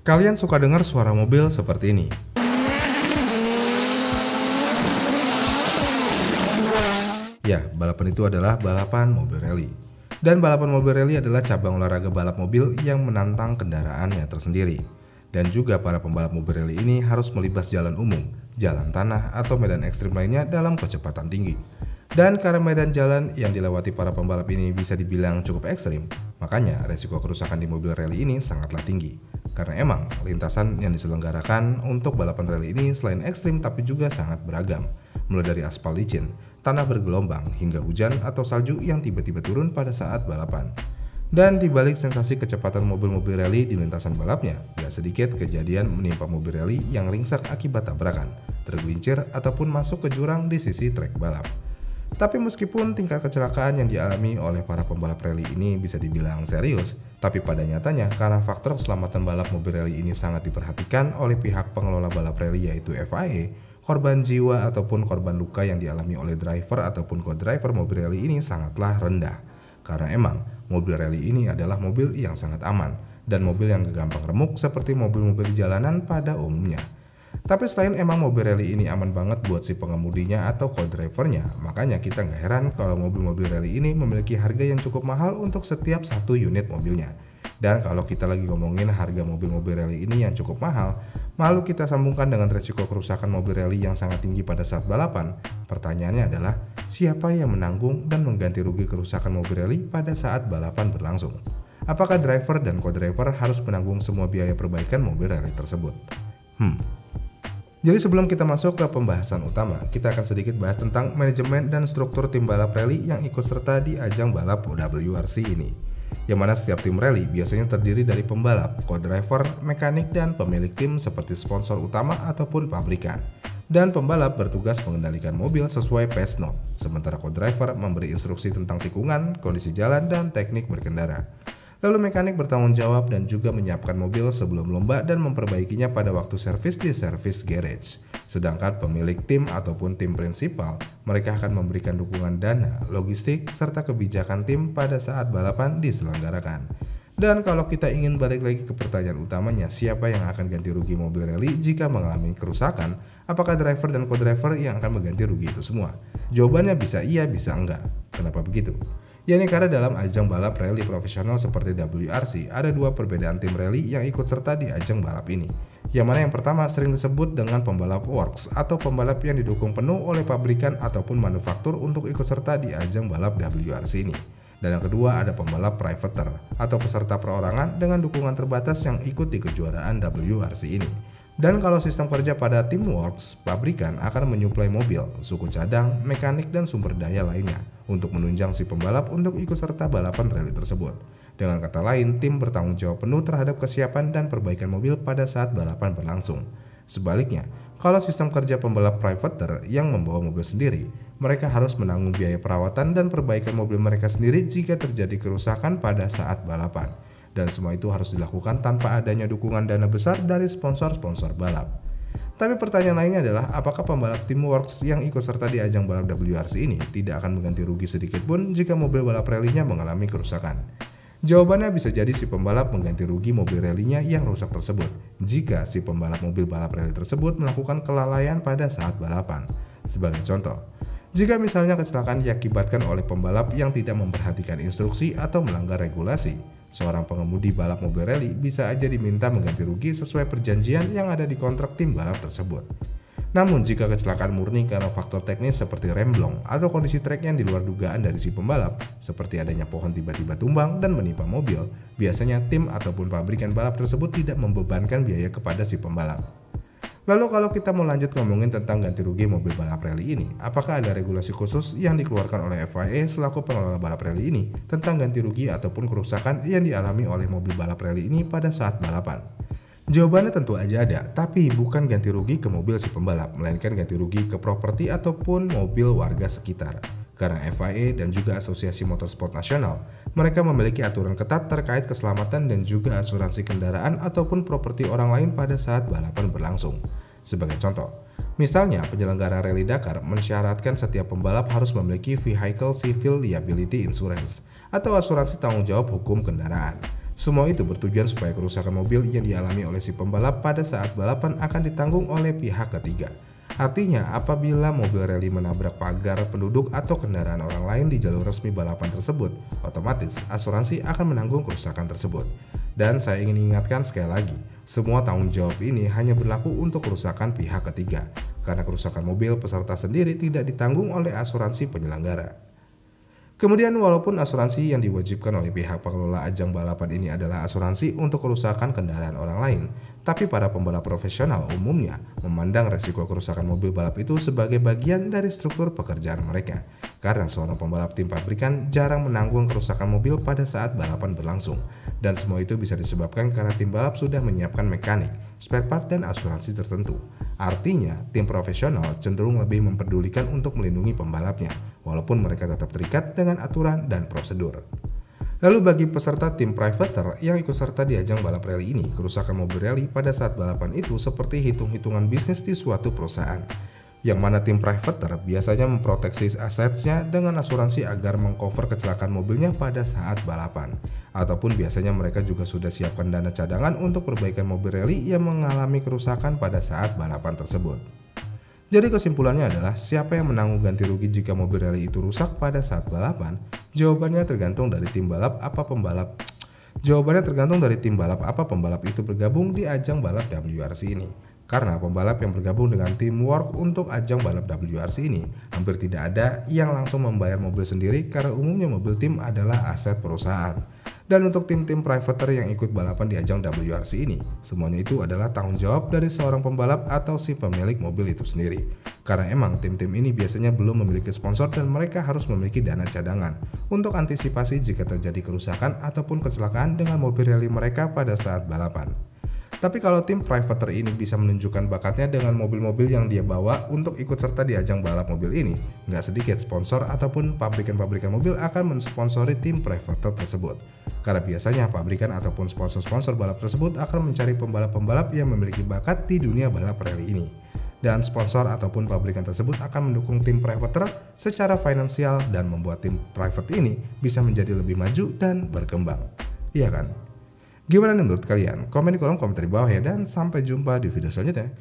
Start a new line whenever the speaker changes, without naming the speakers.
Kalian suka dengar suara mobil seperti ini? Ya, balapan itu adalah balapan mobil rally. Dan balapan mobil rally adalah cabang olahraga balap mobil yang menantang kendaraannya tersendiri. Dan juga para pembalap mobil rally ini harus melibas jalan umum, jalan tanah, atau medan ekstrim lainnya dalam kecepatan tinggi. Dan karena medan jalan yang dilewati para pembalap ini bisa dibilang cukup ekstrim, makanya resiko kerusakan di mobil rally ini sangatlah tinggi. Karena emang lintasan yang diselenggarakan untuk balapan rally ini selain ekstrim tapi juga sangat beragam. Mulai dari aspal licin, tanah bergelombang, hingga hujan atau salju yang tiba-tiba turun pada saat balapan. Dan dibalik sensasi kecepatan mobil-mobil rally di lintasan balapnya, gak sedikit kejadian menimpa mobil rally yang ringsek akibat tabrakan, tergelincir, ataupun masuk ke jurang di sisi trek balap. Tapi meskipun tingkat kecelakaan yang dialami oleh para pembalap rally ini bisa dibilang serius, tapi pada nyatanya karena faktor keselamatan balap mobil rally ini sangat diperhatikan oleh pihak pengelola balap rally yaitu FIA, korban jiwa ataupun korban luka yang dialami oleh driver ataupun co-driver mobil rally ini sangatlah rendah. Karena emang mobil rally ini adalah mobil yang sangat aman dan mobil yang gak gampang remuk seperti mobil-mobil di jalanan pada umumnya. Tapi selain emang mobil rally ini aman banget buat si pengemudinya atau co-drivernya, makanya kita gak heran kalau mobil-mobil rally ini memiliki harga yang cukup mahal untuk setiap satu unit mobilnya. Dan kalau kita lagi ngomongin harga mobil-mobil rally ini yang cukup mahal, lalu kita sambungkan dengan resiko kerusakan mobil rally yang sangat tinggi pada saat balapan, pertanyaannya adalah siapa yang menanggung dan mengganti rugi kerusakan mobil rally pada saat balapan berlangsung? Apakah driver dan co-driver harus menanggung semua biaya perbaikan mobil rally tersebut? Jadi sebelum kita masuk ke pembahasan utama, kita akan sedikit bahas tentang manajemen dan struktur tim balap rally yang ikut serta di ajang balap WRC ini. Yang mana setiap tim rally biasanya terdiri dari pembalap, co-driver, mekanik, dan pemilik tim seperti sponsor utama ataupun pabrikan. Dan pembalap bertugas mengendalikan mobil sesuai pace note, sementara co-driver memberi instruksi tentang tikungan, kondisi jalan, dan teknik berkendara. Lalu mekanik bertanggung jawab dan juga menyiapkan mobil sebelum lomba dan memperbaikinya pada waktu servis di service garage. Sedangkan pemilik tim ataupun tim prinsipal, mereka akan memberikan dukungan dana, logistik, serta kebijakan tim pada saat balapan diselenggarakan. Dan kalau kita ingin balik lagi ke pertanyaan utamanya, siapa yang akan ganti rugi mobil rally jika mengalami kerusakan? Apakah driver dan co-driver yang akan mengganti rugi itu semua? Jawabannya bisa iya, bisa enggak. Kenapa begitu? Yakni karena dalam ajang balap rally profesional seperti WRC, ada dua perbedaan tim rally yang ikut serta di ajang balap ini. Yang mana yang pertama sering disebut dengan pembalap works atau pembalap yang didukung penuh oleh pabrikan ataupun manufaktur untuk ikut serta di ajang balap WRC ini. Dan yang kedua ada pembalap privateer atau peserta perorangan dengan dukungan terbatas yang ikut di kejuaraan WRC ini. Dan kalau sistem kerja pada tim works, pabrikan akan menyuplai mobil, suku cadang, mekanik, dan sumber daya lainnya untuk menunjang si pembalap untuk ikut serta balapan rally tersebut. Dengan kata lain, tim bertanggung jawab penuh terhadap kesiapan dan perbaikan mobil pada saat balapan berlangsung. Sebaliknya, kalau sistem kerja pembalap privateer yang membawa mobil sendiri, mereka harus menanggung biaya perawatan dan perbaikan mobil mereka sendiri jika terjadi kerusakan pada saat balapan. Dan semua itu harus dilakukan tanpa adanya dukungan dana besar dari sponsor-sponsor balap. Tapi pertanyaan lainnya adalah apakah pembalap Teamworks yang ikut serta di ajang balap WRC ini tidak akan mengganti rugi sedikit pun jika mobil balap rally-nya mengalami kerusakan? Jawabannya bisa jadi si pembalap mengganti rugi mobil rally-nya yang rusak tersebut jika si pembalap mobil balap rally tersebut melakukan kelalaian pada saat balapan. Sebagai contoh, jika misalnya kecelakaan diakibatkan oleh pembalap yang tidak memperhatikan instruksi atau melanggar regulasi, seorang pengemudi balap mobil rally bisa aja diminta mengganti rugi sesuai perjanjian yang ada di kontrak tim balap tersebut. Namun jika kecelakaan murni karena faktor teknis seperti remblong atau kondisi trek yang di luar dugaan dari si pembalap, seperti adanya pohon tiba-tiba tumbang dan menimpa mobil, biasanya tim ataupun pabrikan balap tersebut tidak membebankan biaya kepada si pembalap. Lalu kalau kita mau lanjut ngomongin tentang ganti rugi mobil balap rally ini, apakah ada regulasi khusus yang dikeluarkan oleh FIA selaku pengelola balap rally ini tentang ganti rugi ataupun kerusakan yang dialami oleh mobil balap rally ini pada saat balapan? Jawabannya tentu aja ada, tapi bukan ganti rugi ke mobil si pembalap, melainkan ganti rugi ke properti ataupun mobil warga sekitar. Karena FIA dan juga Asosiasi Motorsport Nasional, mereka memiliki aturan ketat terkait keselamatan dan juga asuransi kendaraan ataupun properti orang lain pada saat balapan berlangsung. Sebagai contoh, misalnya penyelenggara Rally Dakar mensyaratkan setiap pembalap harus memiliki Vehicle Civil Liability Insurance atau asuransi tanggung jawab hukum kendaraan. Semua itu bertujuan supaya kerusakan mobil yang dialami oleh si pembalap pada saat balapan akan ditanggung oleh pihak ketiga. Artinya, apabila mobil rally menabrak pagar, penduduk, atau kendaraan orang lain di jalur resmi balapan tersebut, otomatis asuransi akan menanggung kerusakan tersebut. Dan saya ingin ingatkan sekali lagi, semua tanggung jawab ini hanya berlaku untuk kerusakan pihak ketiga, karena kerusakan mobil peserta sendiri tidak ditanggung oleh asuransi penyelenggara. Kemudian walaupun asuransi yang diwajibkan oleh pihak pengelola ajang balapan ini adalah asuransi untuk kerusakan kendaraan orang lain, tapi para pembalap profesional umumnya memandang resiko kerusakan mobil balap itu sebagai bagian dari struktur pekerjaan mereka. Karena seorang pembalap tim pabrikan jarang menanggung kerusakan mobil pada saat balapan berlangsung. Dan semua itu bisa disebabkan karena tim balap sudah menyiapkan mekanik, spare part, dan asuransi tertentu. Artinya, tim profesional cenderung lebih memperdulikan untuk melindungi pembalapnya, walaupun mereka tetap terikat dengan aturan dan prosedur. Lalu bagi peserta tim privateer yang ikut serta di ajang balap rally ini, kerusakan mobil rally pada saat balapan itu seperti hitung-hitungan bisnis di suatu perusahaan. Yang mana tim privateer biasanya memproteksi asetnya dengan asuransi agar mengcover kecelakaan mobilnya pada saat balapan. Ataupun biasanya mereka juga sudah siapkan dana cadangan untuk perbaikan mobil rally yang mengalami kerusakan pada saat balapan tersebut. Jadi kesimpulannya adalah siapa yang menanggung ganti rugi jika mobil rally itu rusak pada saat balapan? Jawabannya tergantung dari tim balap apa pembalap. Jawabannya tergantung dari tim balap apa pembalap itu bergabung di ajang balap WRC ini. Karena pembalap yang bergabung dengan teamwork untuk ajang balap WRC ini hampir tidak ada yang langsung membayar mobil sendiri karena umumnya mobil tim adalah aset perusahaan. Dan untuk tim-tim privateer yang ikut balapan di ajang WRC ini, semuanya itu adalah tanggung jawab dari seorang pembalap atau si pemilik mobil itu sendiri. Karena emang tim-tim ini biasanya belum memiliki sponsor dan mereka harus memiliki dana cadangan untuk antisipasi jika terjadi kerusakan ataupun kecelakaan dengan mobil rally mereka pada saat balapan. Tapi kalau tim privateer ini bisa menunjukkan bakatnya dengan mobil-mobil yang dia bawa untuk ikut serta di ajang balap mobil ini, nggak sedikit sponsor ataupun pabrikan-pabrikan mobil akan mensponsori tim privateer tersebut. Karena biasanya pabrikan ataupun sponsor-sponsor balap tersebut akan mencari pembalap-pembalap yang memiliki bakat di dunia balap rally ini. Dan sponsor ataupun pabrikan tersebut akan mendukung tim privateer secara finansial dan membuat tim private ini bisa menjadi lebih maju dan berkembang. Iya kan? Gimana nih menurut kalian? Komen di kolom komentar di bawah ya, dan sampai jumpa di video selanjutnya.